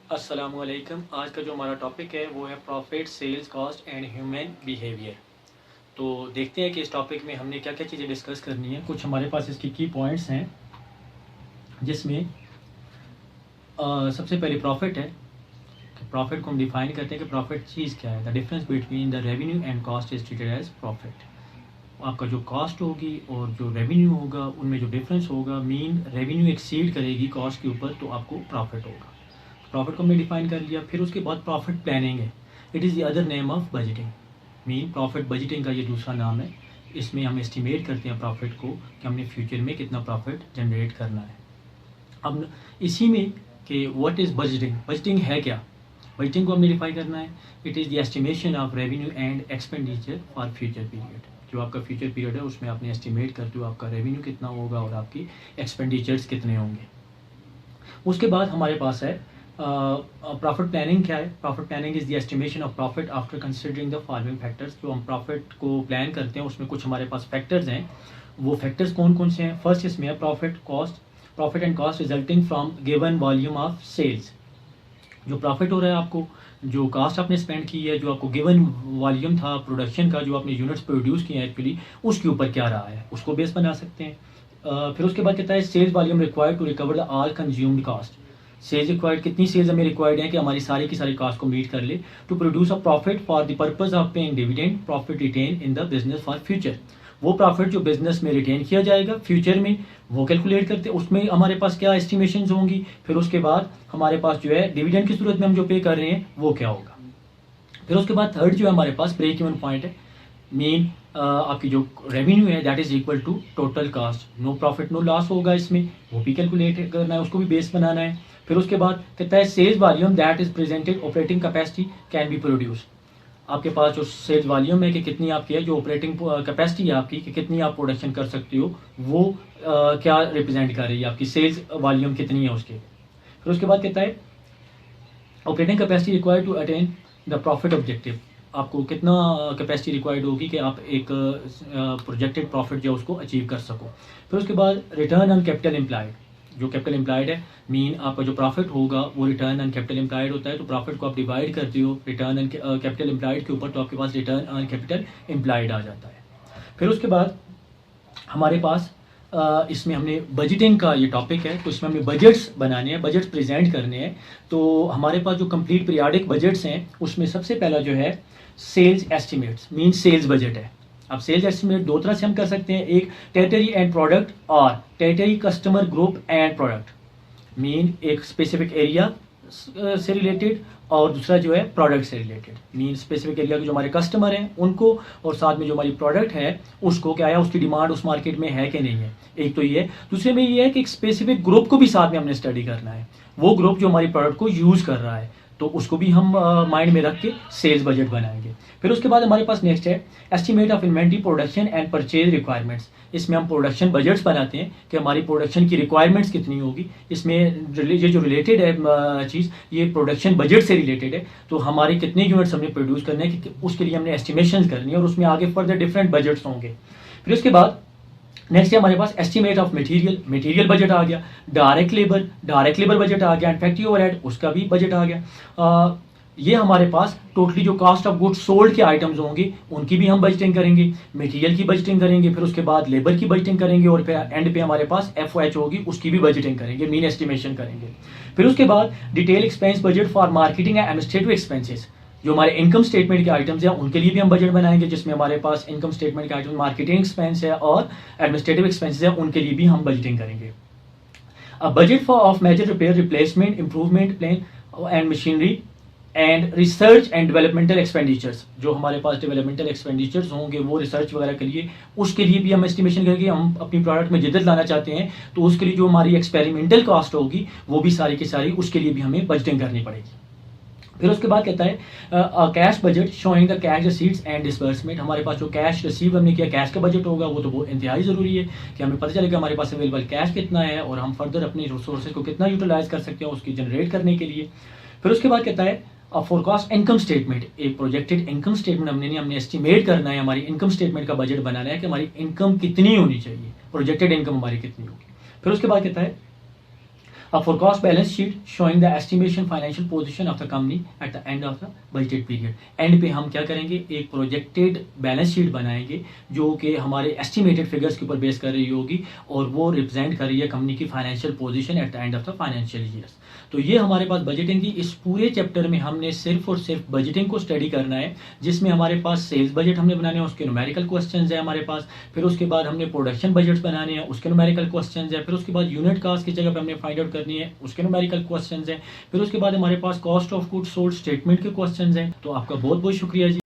अस्सलामुअलैकुम। आज का जो हमारा टॉपिक है वो है profit, sales, cost and human behaviour. तो देखते हैं कि इस टॉपिक में हमने क्या क्या चीज़ें डिस्कस करनी है। कुछ हमारे पास इसकी की पॉइंट्स हैं जिसमें सबसे पहले प्रॉफिट है। प्रॉफिट को हम डिफाइन करते हैं कि प्रॉफिट चीज़ क्या है। The difference between the revenue and cost is treated as profit. आपका जो कॉस्ट होगी और जो रेवेन्यू होगा उनमें जो डिफरेंस होगा, मीन रेवेन्यू एक्सीड करेगी कॉस्ट के ऊपर तो आपको प्रॉफिट होगा। प्रॉफिट को हमने डिफाइन कर लिया। फिर उसके बाद प्रॉफिट प्लानिंग है। It is the other name of budgeting. Mean profit budgeting का ये दूसरा नाम है। इसमें हम एस्टिमेट करते हैं प्रॉफिट को कि हमने फ्यूचर में कितना प्रॉफिट जनरेट करना है। अब इसी में कि व्हाट इज़ बजटिंग, बजटिंग है क्या। बजटिंग को हमने डिफाइन करना है। It is the estimation of revenue and expenditure for future period. जो आपका फ्यूचर पीरियड है उसमें आपने एस्टिमेट करते हो आपका रेवेन्यू कितना होगा और आपकी एक्सपेंडिचर्स कितने होंगे। उसके बाद हमारे पास है प्रॉफिट प्लानिंग। क्या है profit planning? Is the estimation of profit after considering the following factors. जो हम प्रॉफिट को प्लान करते हैं उसमें कुछ हमारे पास फैक्टर्स हैं। वो फैक्टर्स कौन कौन से हैं? फर्स्ट इसमें है profit and cost resulting from given volume of sales. जो प्रॉफिट हो रहा है आपको, जो कास्ट आपने स्पेंड की है, जो आपको गिवन वॉल्यूम था प्रोडक्शन का, जो आपने यूनिट्स प्रोड्यूस किए हैं एक्चुअली, उसके ऊपर क्या रहा है उसको बेस बना सकते हैं। फिर उसके बाद कहता है sales volume required to recover the all consumed cost. Sales required, कितनी सेल्स हमें रिक्वायर्ड है कि हमारी सारी की सारी कास्ट को मीट कर ले। To produce a profit for the purpose of paying dividend, profit retain in the business for future. वो प्रॉफिट जो बिजनेस में रिटेन किया जाएगा फ्यूचर में, वो कैलकुलेट करते हैं। उसमें हमारे पास क्या एस्टिमेशन होंगी। फिर उसके बाद हमारे पास जो है डिविडेंड की सूरत में हम जो पे कर रहे हैं वो क्या होगा। फिर उसके बाद थर्ड जो है हमारे पास ब्रेक इवन पॉइंट है। मेन आपकी जो रेवेन्यू है that is equal to total cost. No profit no loss होगा इसमें, वो भी कैलकुलेट करना है, उसको भी बेस बनाना है। फिर उसके बाद कहता है sales volume that is presented operating capacity can be produce. आपके पास जो सेल्स वॉल्यूम है कि कितनी आपकी है, जो ऑपरेटिंग कैपेसिटी है आपकी कि कितनी आप प्रोडक्शन कर सकते हो, वो क्या रिप्रेजेंट कर रही है, आपकी सेल्स वॉल्यूम कितनी है उसके। फिर उसके बाद कहता है operating capacity required to attain the profit objective. आपको कितना कैपेसिटी रिक्वायर्ड होगी कि आप एक प्रोजेक्टेड प्रॉफिट जो उसको अचीव कर सको। फिर उसके बाद रिटर्न ऑन कैपिटल एम्प्लॉयड। जो कैपिटल एम्प्लॉयड है, मीन आपका जो प्रॉफिट होगा वो रिटर्न ऑन कैपिटल एम्प्लॉयड होता है। तो प्रॉफिट को आप डिवाइड करते हो रिटर्न ऑन कैपिटल एम्प्लॉयड के ऊपर, तो आपके पास रिटर्न ऑन कैपिटल एम्प्लॉयड आ जाता है। फिर उसके बाद हमारे पास इसमें हमने बजटिंग का ये टॉपिक है, तो इसमें हमें बजट्स बनाने हैं, बजट्स प्रेजेंट करने हैं। तो हमारे पास जो कंप्लीट पीरियाडिक बजट्स हैं उसमें सबसे पहला जो है sales estimates, mean sales budget है। अब सेल्स एस्टिमेट दो तरह से हम कर सकते हैं, एक टेरिटरी एंड प्रोडक्ट और territory customer group and product. Mean एक स्पेसिफिक एरिया से रिलेटेड और दूसरा जो है प्रोडक्ट से रिलेटेड। मीन स्पेसिफिक एरिया के जो हमारे कस्टमर हैं उनको, और साथ में जो हमारी प्रोडक्ट है उसको क्या है, उसकी डिमांड उस मार्केट में है कि नहीं है। एक तो ये है। दूसरे में ये है कि एक स्पेसिफिक ग्रुप को भी साथ में हमने स्टडी करना है। वो ग्रुप जो हमारी प्रोडक्ट को यूज़ कर रहा है तो उसको भी हम माइंड में रख के सेल्स बजट बनाएंगे। फिर उसके बाद हमारे पास नेक्स्ट है estimate of inventory, production and purchase requirements. इसमें हम प्रोडक्शन बजट्स बनाते हैं कि हमारी प्रोडक्शन की रिक्वायरमेंट्स कितनी होगी। इसमें ये जो रिलेटेड है चीज़, ये प्रोडक्शन बजट से रिलेटेड है। तो हमारे कितने यूनिट्स हमने प्रोड्यूस करने हैं कि उसके लिए हमने एस्टिमेशन करनी है और उसमें आगे फर्दर डिफरेंट बजट्स होंगे। फिर उसके बाद नेक्स्ट है हमारे पास एस्टिमेट ऑफ मटेरियल बजट आ गया। डायरेक्ट लेबर बजट आ गया। फैक्ट्री ओवरहेड, उसका भी बजट आ गया। ये हमारे पास टोटली जो कास्ट ऑफ गुड्स सोल्ड के आइटम्स होंगे उनकी भी हम बजटिंग करेंगे, मटेरियल की बजटिंग करेंगे, फिर उसके बाद लेबर की बजटिंग करेंगे और फिर एंड पे हमारे पास FOH होगी, उसकी भी बजटिंग करेंगे, मीन एस्टिमेशन करेंगे। फिर उसके बाद detail expense budget for marketing and administrative expenses. जो हमारे इनकम स्टेटमेंट के आइटम्स हैं उनके लिए भी हम बजट बनाएंगे, जिसमें हमारे पास इनकम स्टेटमेंट के आइटम मार्केटिंग एक्सपेंस है और एडमिनिस्ट्रेटिव एक्सपेंसेस है, उनके लिए भी हम बजटिंग करेंगे। अब budget for of major repair, replacement, improvement plan and machinery and research and developmental expenditures. जो हमारे पास डेवलपमेंटल एक्सपेंडिचर्स होंगे वो रिसर्च वगैरह के लिए, उसके लिए भी हम एस्टिमेशन करेंगे। हम अपनी प्रोडक्ट में जिद्दत लाना चाहते हैं तो उसके लिए जो हमारी एक्सपेरिमेंटल कॉस्ट होगी वो भी सारी की सारी, उसके लिए भी हमें बजटिंग करनी पड़ेगी। फिर उसके बाद कहता है cash budget showing the cash receipts and disbursement. हमारे पास जो कैश रिसीव हमने किया, कैश का बजट होगा, वो तो वो इंतहाई ज़रूरी है कि हमें पता चलेगा हमारे पास अवेलेबल कैश कितना है और हम फर्दर अपनी रिसोर्सेज को कितना यूटिलाइज कर सकते हैं उसकी जनरेट करने के लिए। फिर उसके बाद कहता है फोरकास्ट इनकम स्टेटमेंट। एक प्रोजेक्टेड इनकम स्टेटमेंट हमने एस्टिमेट करना है, हमारी इनकम स्टेटमेंट का बजट बनाना है कि हमारी इनकम कितनी होनी चाहिए, प्रोजेक्टेड इनकम हमारी कितनी होगी। फिर उसके बाद कहता है A forecast balance sheet showing the estimation financial position of the company at the end of the budgeted period. And पे हम क्या करेंगे, एक प्रोजेक्टेड बैलेंस शीट बनाएंगे जो कि हमारे एस्टिमेटेड फिगर्स के ऊपर बेस कर रही होगी और वो रिप्रेजेंट कर रही है कंपनी की financial position at the end of the financial years. तो ये हमारे पास बजटिंग की इस पूरे चैप्टर में हमने सिर्फ और सिर्फ बजटिंग को स्टडी करना है, जिसमें हमारे पास सेल्स बजट हमने बनाने हैं, उसके न्यूमेरिकल क्वेश्चंस है हमारे पास, फिर उसके बाद हमने प्रोडक्शन बजट्स बनाने हैं, उसके न्यूमेरिकल क्वेश्चंस है, फिर उसके बाद यूनिट कास्ट की जगह पे हमने फाइंड आउट करनी है, उसके न्यूमेरिकल क्वेश्चंस है, फिर उसके बाद हमारे पास cost of goods sold statement के क्वेश्चंस हैं। तो आपका बहुत बहुत शुक्रिया जी।